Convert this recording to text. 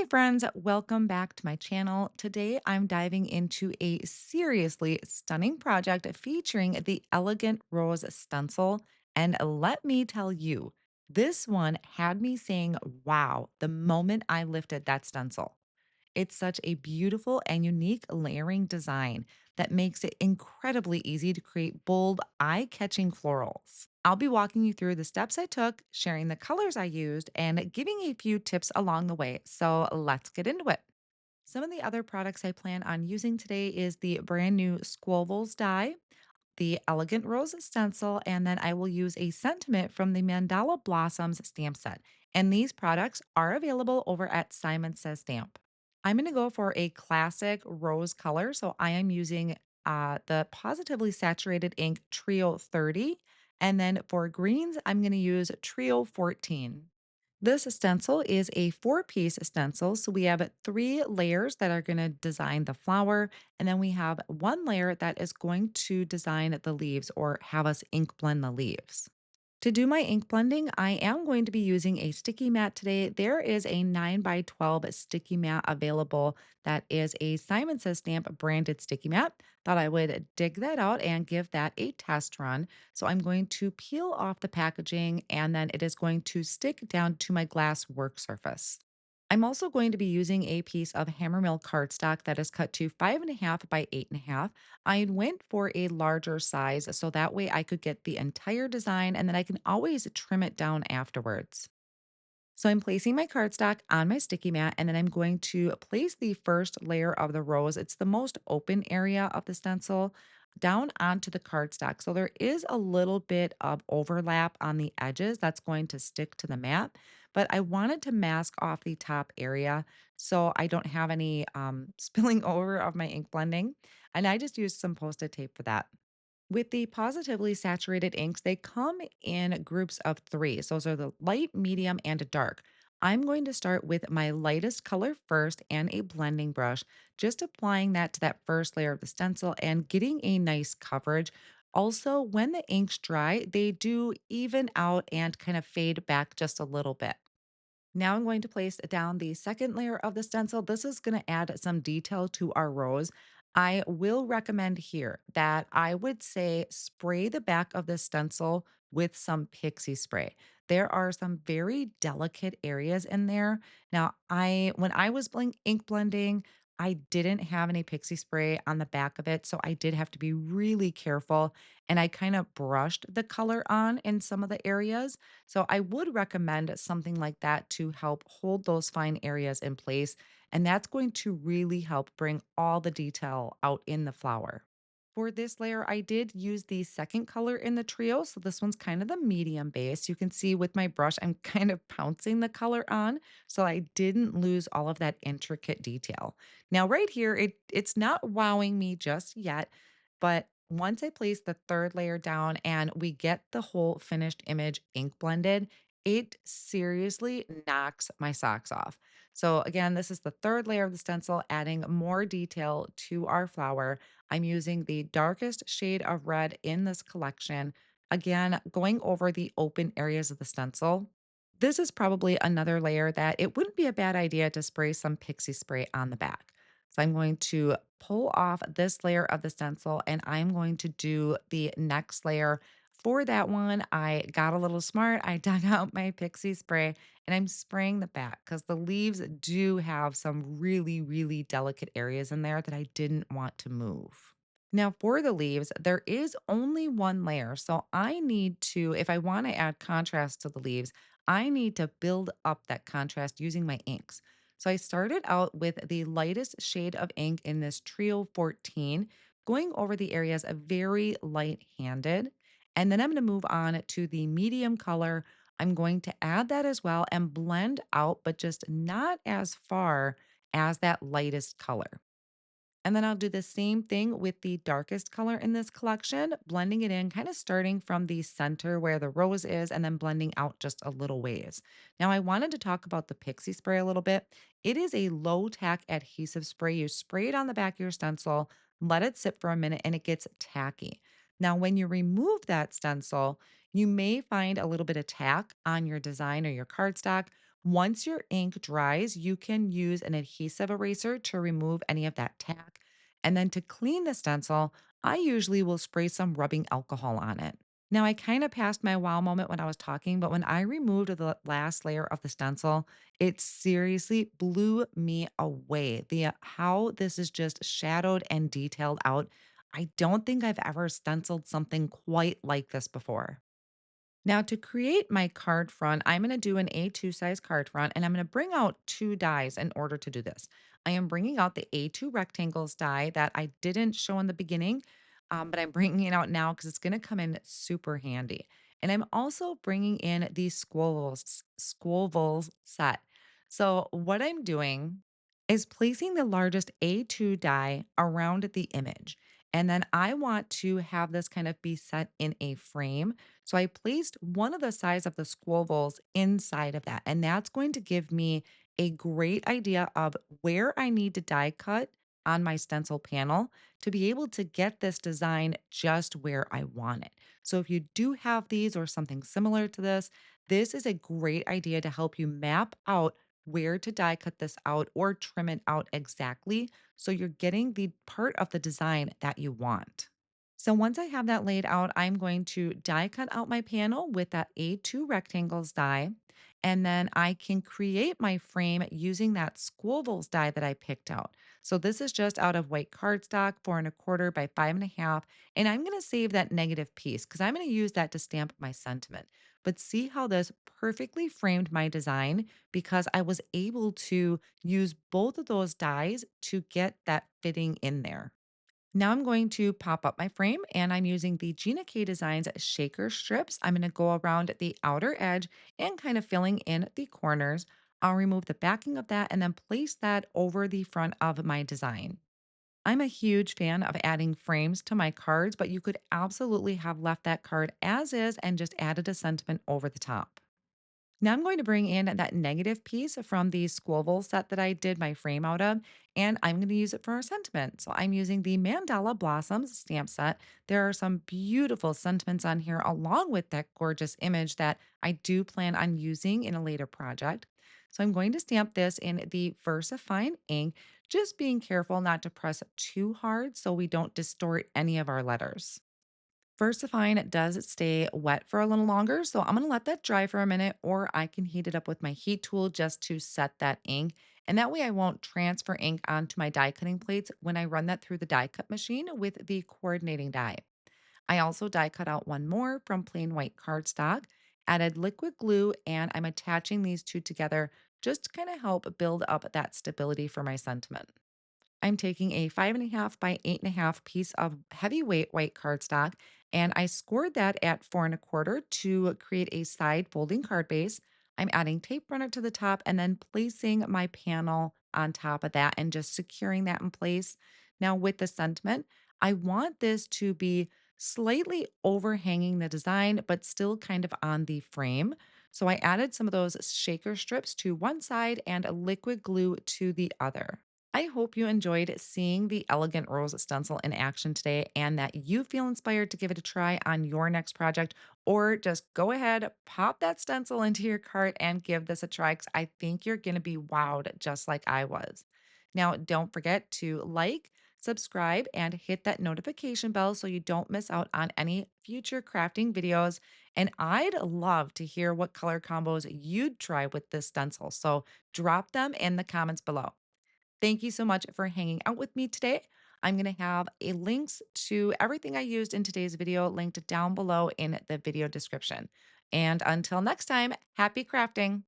friends, welcome back to my channel. Today I'm diving into a seriously stunning project featuring the Elegant Rose Stencil. And let me tell you, this one had me saying, wow, the moment I lifted that stencil. It's such a beautiful and unique layering design that makes it incredibly easy to create bold, eye catching florals. I'll be walking you through the steps I took, sharing the colors I used, and giving a few tips along the way. So let's get into it. Some of the other products I plan on using today is the brand new Squovals die, the Elegant Rose Stencil, and then I will use a sentiment from the Mandala Blossoms stamp set. And these products are available over at Simon Says Stamp. I'm going to go for a classic rose color. So I am using the Positively Saturated Ink Trio 30. And then for greens, I'm going to use Trio 14. This stencil is a four-piece stencil. So we have three layers that are going to design the flower. And then we have one layer that is going to design the leaves or have us ink blend the leaves. To do my ink blending, I am going to be using a sticky mat today. There is a 9 by 12 sticky mat available that is a Simon Says Stamp branded sticky mat. Thought I would dig that out and give that a test run. So I'm going to peel off the packaging and then it is going to stick down to my glass work surface. I'm also going to be using a piece of Hammermill cardstock that is cut to 5.5 by 8.5. I went for a larger size so that way I could get the entire design and then I can always trim it down afterwards. So I'm placing my cardstock on my sticky mat and then I'm going to place the first layer of the rose. It's the most open area of the stencil down onto the cardstock. So there is a little bit of overlap on the edges that's going to stick to the mat, but I wanted to mask off the top area so I don't have any spilling over of my ink blending. And I just used some post-it tape for that. With the positively saturated inks, they come in groups of three. So those are the light, medium, and a dark. I'm going to start with my lightest color first and a blending brush, just applying that to that first layer of the stencil and getting a nice coverage. Also, when the inks dry, they do even out and kind of fade back just a little bit. Now I'm going to place down the second layer of the stencil. This is going to add some detail to our rose. I will recommend here that I would say spray the back of the stencil with some pixie spray. There are some very delicate areas in there. Now, when I was ink blending, I didn't have any pixie spray on the back of it, so I did have to be really careful and I kind of brushed the color on in some of the areas. So I would recommend something like that to help hold those fine areas in place. And that's going to really help bring all the detail out in the flower. For this layer, I did use the second color in the trio. So this one's kind of the medium base. You can see with my brush, I'm kind of pouncing the color on. So I didn't lose all of that intricate detail. Now, right here, it's not wowing me just yet, but once I place the third layer down and we get the whole finished image ink blended, it seriously knocks my socks off. So, again, this is the third layer of the stencil, adding more detail to our flower. I'm using the darkest shade of red in this collection. Again, going over the open areas of the stencil. This is probably another layer that it wouldn't be a bad idea to spray some pixie spray on the back. So I'm going to pull off this layer of the stencil and I'm going to do the next layer. For that one, I got a little smart. I dug out my pixie spray and I'm spraying the back because the leaves do have some really, really delicate areas in there that I didn't want to move. Now, for the leaves, there is only one layer. So I need to, if I want to add contrast to the leaves, I need to build up that contrast using my inks. So I started out with the lightest shade of ink in this Trio 14, going over the areas of very light handed. And then I'm going to move on to the medium color. I'm going to add that as well and blend out, but just not as far as that lightest color. And then I'll do the same thing with the darkest color in this collection, blending it in, kind of starting from the center where the rose is and then blending out just a little ways. Now, I wanted to talk about the Pixie Spray a little bit. It is a low tack adhesive spray. You spray it on the back of your stencil, let it sit for a minute, and it gets tacky. Now, when you remove that stencil, you may find a little bit of tack on your design or your cardstock. Once your ink dries, you can use an adhesive eraser to remove any of that tack. And then to clean the stencil, I usually will spray some rubbing alcohol on it. Now, I kind of passed my wow moment when I was talking, but when I removed the last layer of the stencil, it seriously blew me away. How this is just shadowed and detailed out. I don't think I've ever stenciled something quite like this before. Now, to create my card front, I'm going to do an A2 size card front and I'm going to bring out two dies in order to do this. I am bringing out the A2 rectangles die that I didn't show in the beginning, but I'm bringing it out now because it's going to come in super handy. And I'm also bringing in the Squovals set. So, what I'm doing is placing the largest A2 die around the image. And then I want to have this kind of be set in a frame, so I placed one of the sides of the squovels inside of that. And that's going to give me a great idea of where I need to die cut on my stencil panel to be able to get this design just where I want it. So if you do have these or something similar to this is a great idea to help you map out where to die cut this out or trim it out exactly so you're getting the part of the design that you want. So once I have that laid out, I'm going to die cut out my panel with that A2 rectangles die. And then I can create my frame using that Squovals die that I picked out. So this is just out of white cardstock, 4 1/4 by 5 1/2. And I'm going to save that negative piece because I'm going to use that to stamp my sentiment. But see how this perfectly framed my design because I was able to use both of those dies to get that fitting in there. Now I'm going to pop up my frame and I'm using the Gina K Designs shaker strips. I'm going to go around the outer edge and kind of filling in the corners. I'll remove the backing of that and then place that over the front of my design. I'm a huge fan of adding frames to my cards, but you could absolutely have left that card as is and just added a sentiment over the top. Now I'm going to bring in that negative piece from the Squoval set that I did my frame out of, and I'm going to use it for a sentiment. So I'm using the Mandala Blossoms stamp set. There are some beautiful sentiments on here, along with that gorgeous image that I do plan on using in a later project. So I'm going to stamp this in the Versafine ink, just being careful not to press too hard so we don't distort any of our letters. Versafine does stay wet for a little longer, so I'm gonna let that dry for a minute, or I can heat it up with my heat tool just to set that ink. And that way I won't transfer ink onto my die cutting plates when I run that through the die cut machine with the coordinating die. I also die cut out one more from plain white cardstock, added liquid glue, and I'm attaching these two together just to kind of help build up that stability for my sentiment. I'm taking a 5 1/2 by 8 1/2 piece of heavyweight white cardstock and I scored that at 4 1/4 to create a side folding card base. I'm adding tape runner to the top and then placing my panel on top of that and just securing that in place. Now, with the sentiment, I want this to be slightly overhanging the design, but still kind of on the frame. So I added some of those shaker strips to one side and a liquid glue to the other. I hope you enjoyed seeing the Elegant Rose Stencil in action today and that you feel inspired to give it a try on your next project, or just go ahead, pop that stencil into your cart and give this a try because I think you're going to be wowed just like I was. Now, don't forget to like, subscribe, and hit that notification bell so you don't miss out on any future crafting videos. And I'd love to hear what color combos you'd try with this stencil. So drop them in the comments below. Thank you so much for hanging out with me today. I'm going to have a links to everything I used in today's video linked down below in the video description. And until next time, happy crafting.